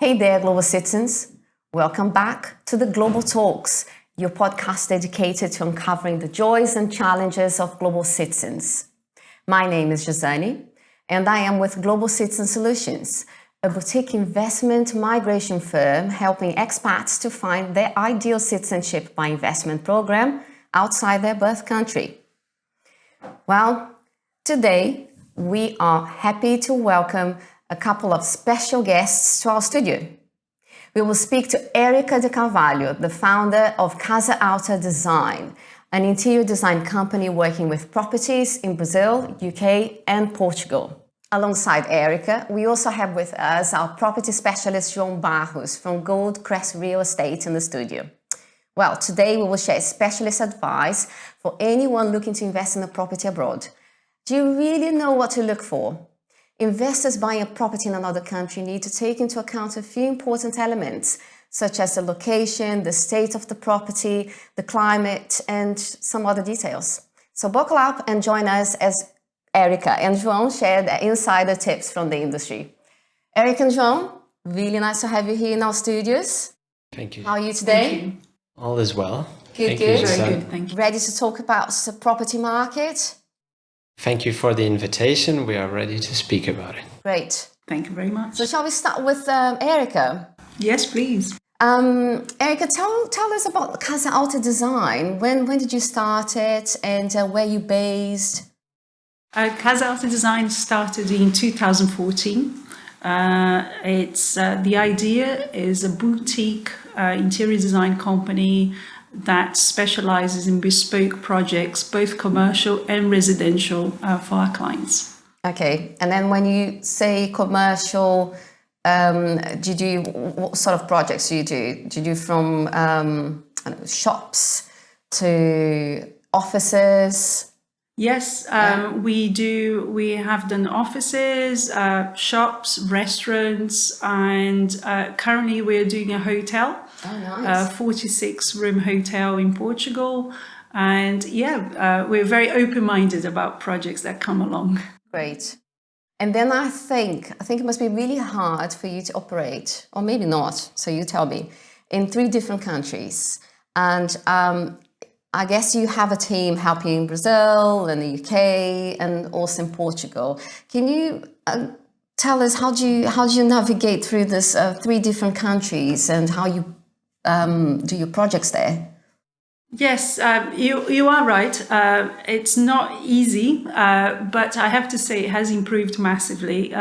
Hey there, global citizens. Welcome back to the Global Talks, your podcast dedicated to uncovering the joys and challenges of global citizens. My name is Josani, and I am with Global Citizen Solutions, a boutique investment migration firm helping expats to find their ideal citizenship by investment program outside their birth country. Well, today we are happy to welcome a couple of special guests to our studio. We will speak to Érika de Carvallho, the founder of Casa, Alta Design, an interior design company working with properties in Brazil, UK and Portugal. Alongside Érika, we also have with us our property specialist João Barros from Goldcrest Real Estate in the studio. Well, today we will share specialist advice for anyone looking to invest in a property abroad. Do you really know what to look for? Investors buying a property in another country need to take into account a few important elements, such as the location, the state of the property, the climate, and some other details. So buckle up and join us as Érika and João share their insider tips from the industry. Érika and João, really nice to have you here in our studios. Thank you. How are you today? You. All is well. Good. Very good. Thank you. Ready to talk about the property market? Thank you for the invitation. We are ready to speak about it. Great. Thank you very much. So shall we start with Érika? Yes, please. Érika, tell us about Casa Alta Design. When did you start it and where you based? Casa Alta Design started in 2014. The idea is a boutique interior design company that specializes in bespoke projects, both commercial and residential, for our clients. Okay, and then when you say commercial, what sort of projects do you do? Do you do from shops to offices? Yes, we have done offices, shops, restaurants, and currently we're doing a hotel. Oh, nice. 46-room hotel in Portugal. And we're very open-minded about projects that come along. Great. And then I think it must be really hard for you to operate, or maybe not, so you tell me, in 3 different countries. And I guess you have a team helping in Brazil and the UK and also in Portugal. Can you tell us how do you navigate through this 3 different countries and how you do your projects there? Yes, you are right. It's not easy, but I have to say it has improved massively.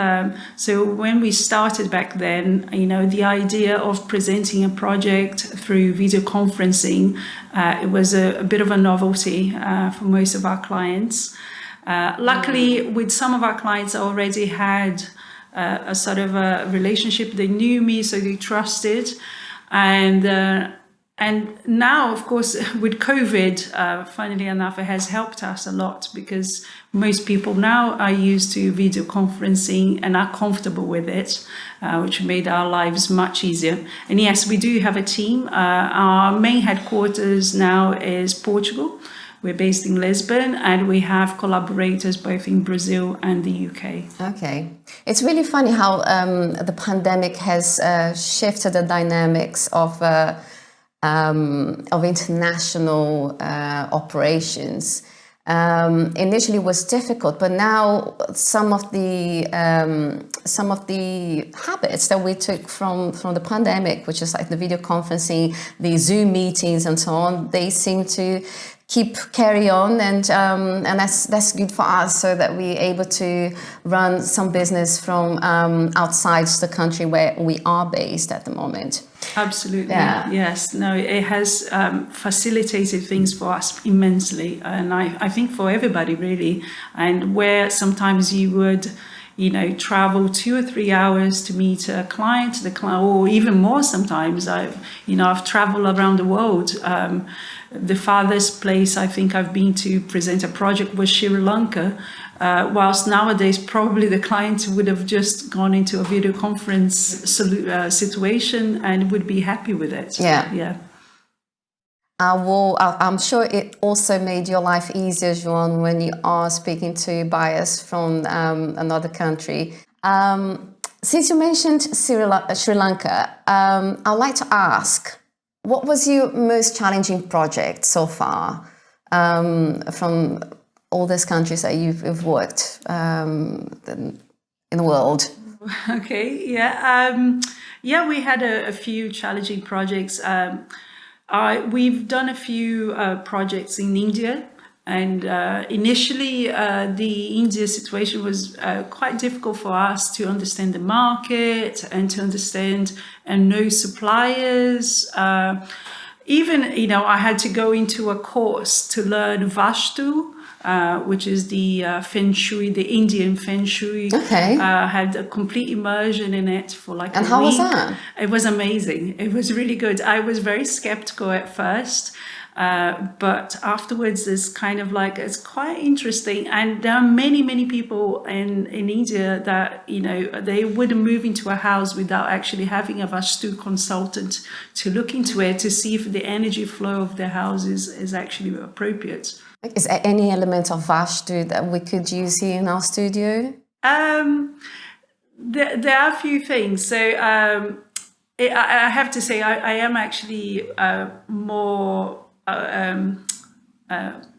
So when we started back then, the idea of presenting a project through video conferencing, it was a bit of a novelty for most of our clients. Luckily, with some of our clients, I already had a sort of a relationship. They knew me, so they trusted. And now, of course, with COVID, funnily enough, it has helped us a lot because most people now are used to video conferencing and are comfortable with it, which made our lives much easier. And yes, we do have a team. Our main headquarters now is Portugal. We're based in Lisbon, and we have collaborators both in Brazil and the UK. Okay. It's really funny how the pandemic has shifted the dynamics of international operations. Initially it was difficult, but now some of the habits that we took from the pandemic, which is like the video conferencing, the Zoom meetings and so on, they seem to carry on, and that's good for us, so that we're able to run some business from outside the country where we are based at the moment. Absolutely. Yeah. Yes. No, it has facilitated things for us immensely, and I think for everybody really. And where sometimes you would travel 2 or 3 hours to meet a client, or even more sometimes. I've traveled around the world. The farthest place I think I've been to present a project was Sri Lanka, whilst nowadays probably the client would have just gone into a video conference situation and would be happy with it. Yeah. I'm sure it also made your life easier, João, when you are speaking to buyers from another country. Since you mentioned Sri Lanka, I'd like to ask, what was your most challenging project so far from all these countries that you've worked in the world? Okay, yeah, we had a few challenging projects. We've done a few projects in India. And initially, the India situation was quite difficult for us to understand the market and to understand and know suppliers. Even, I had to go into a course to learn Vastu, which is the Feng Shui, the Indian Feng Shui. Okay. Had a complete immersion in it for like a week. And how was that? It was amazing. It was really good. I was very skeptical at first. But afterwards, it's kind of like, it's quite interesting. And there are many people in India that, they wouldn't move into a house without actually having a Vastu consultant to look into it, to see if the energy flow of their house is actually appropriate. Is there any element of Vastu that we could use here in our studio? There are a few things. So I have to say, I am actually more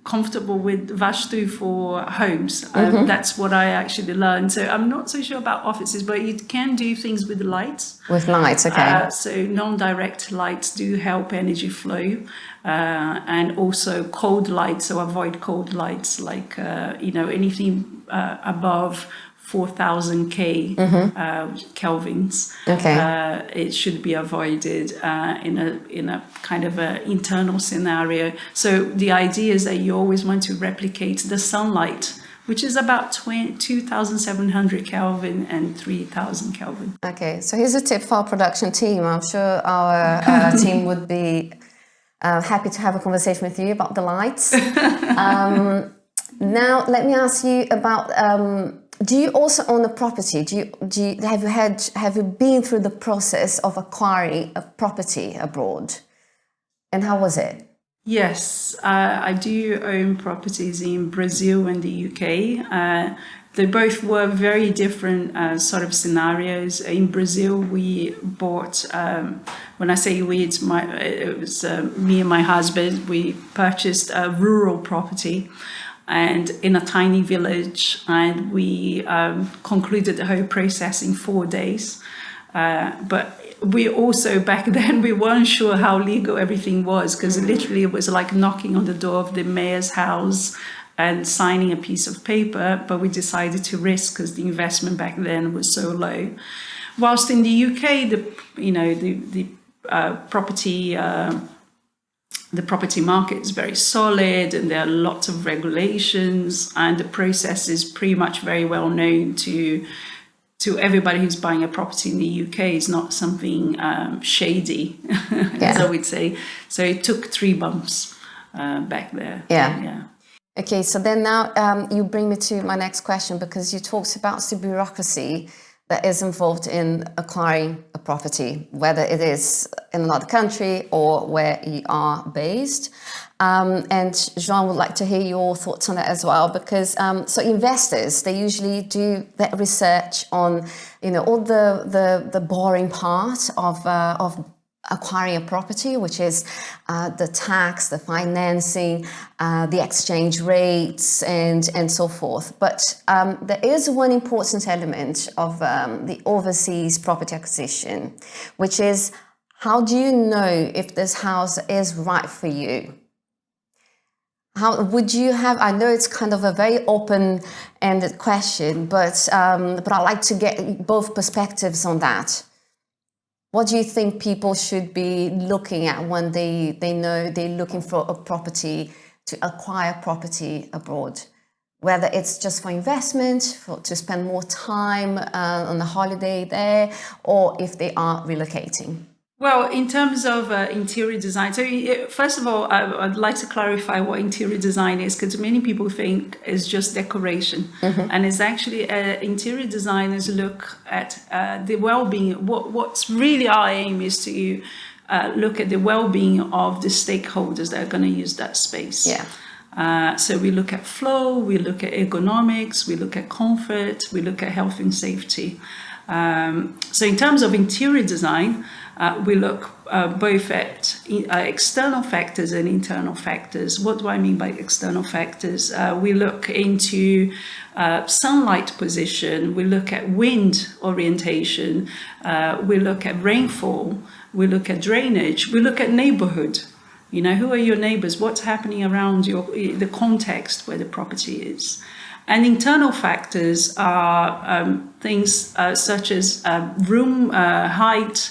comfortable with Vastu for homes. That's what I actually learned. So I'm not so sure about offices, but you can do things with lights. With lights, okay. So non-direct lights do help energy flow, and also cold lights. So avoid cold lights, like anything above 4,000 kelvins. Okay. It should be avoided in a kind of a internal scenario. So the idea is that you always want to replicate the sunlight, which is about 2,700 Kelvin and 3,000 Kelvin. Okay, so here's a tip for our production team. I'm sure our team would be happy to have a conversation with you about the lights. Now, let me ask you about. Do you also own a property? Have you been through the process of acquiring a property abroad? And how was it? Yes, I do own properties in Brazil and the UK. They both were very different sort of scenarios. In Brazil, we bought, when I say we, it was me and my husband, we purchased a rural property and in a tiny village, and we concluded the whole process in 4 days. But we also, back then, we weren't sure how legal everything was, because literally it was like knocking on the door of the mayor's house and signing a piece of paper, but we decided to risk because the investment back then was so low. Whilst in the UK, the property market is very solid, and there are lots of regulations, and the process is pretty much very well known to everybody who's buying a property in the UK. It's not something shady, as I would say. So it took 3 months back there. Yeah. Okay, so then now you bring me to my next question, because you talked about the bureaucracy that is involved in acquiring a property, whether it is in another country or where you are based. And João would like to hear your thoughts on that as well, because so investors, they usually do that research on, all the boring part of acquiring a property, which is the tax, the financing, the exchange rates, and so forth. But there is one important element of the overseas property acquisition, which is, how do you know if this house is right for you? How would you have? I know it's kind of a very open-ended question, but I'd like to get both perspectives on that. What do you think people should be looking at when they know they're looking for a property, to acquire property abroad? Whether it's just for investment, to spend more time on a holiday there, or if they are relocating? Well, in terms of interior design, so first of all, I'd like to clarify what interior design is, because many people think it's just decoration. And it's actually interior designers look at the well-being. What's really our aim is to look at the well-being of the stakeholders that are going to use that space. Yeah. So we look at flow, we look at ergonomics, we look at comfort, we look at health and safety. So in terms of interior design, we look both at external factors and internal factors. What do I mean by external factors? We look into sunlight position, we look at wind orientation, we look at rainfall, we look at drainage, we look at neighborhood. You know, who are your neighbors? What's happening around the context where the property is? And internal factors are things such as room height,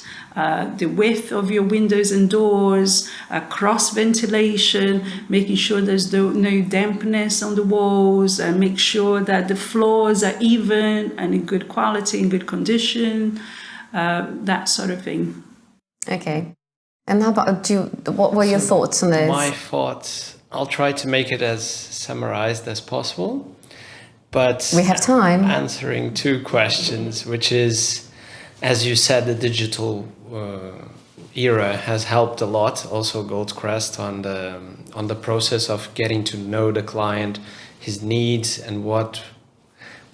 the width of your windows and doors, cross ventilation, making sure there's no dampness on the walls, and make sure that the floors are even and in good quality, in good condition, that sort of thing. Okay. And how about what were your thoughts on this? My thoughts, I'll try to make it as summarized as possible. But we have time. Answering two questions, which is, as you said, the digital era has helped a lot. Also, Goldcrest on the process of getting to know the client, his needs, and what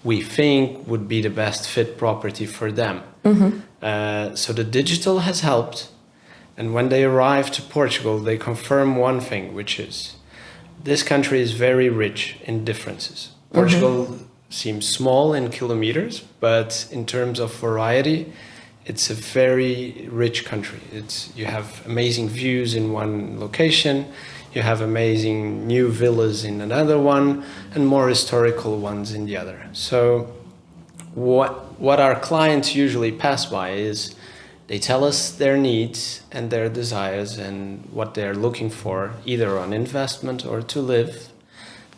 we think would be the best fit property for them. Mm-hmm. So the digital has helped. And when they arrive to Portugal, they confirm one thing, which is this country is very rich in differences. Portugal seems small in kilometers, but in terms of variety, it's a very rich country. You have amazing views in one location, you have amazing new villas in another one, and more historical ones in the other. So what our clients usually pass by is they tell us their needs and their desires and what they're looking for, either on investment or to live.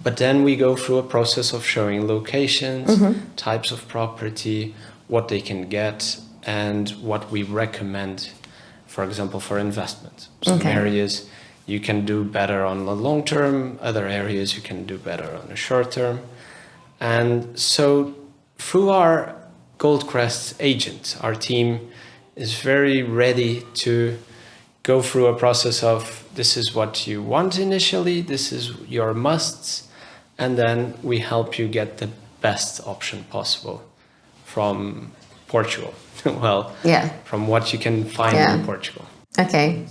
But then we go through a process of showing locations, types of property, what they can get, and what we recommend, for example, for investment. Some areas you can do better on the long term, other areas you can do better on the short term. And so through our Goldcrest agents, our team is very ready to go through a process of this is what you want initially, this is your musts, and then we help you get the best option possible from Portugal. Well, from what you can find in Portugal. Okay.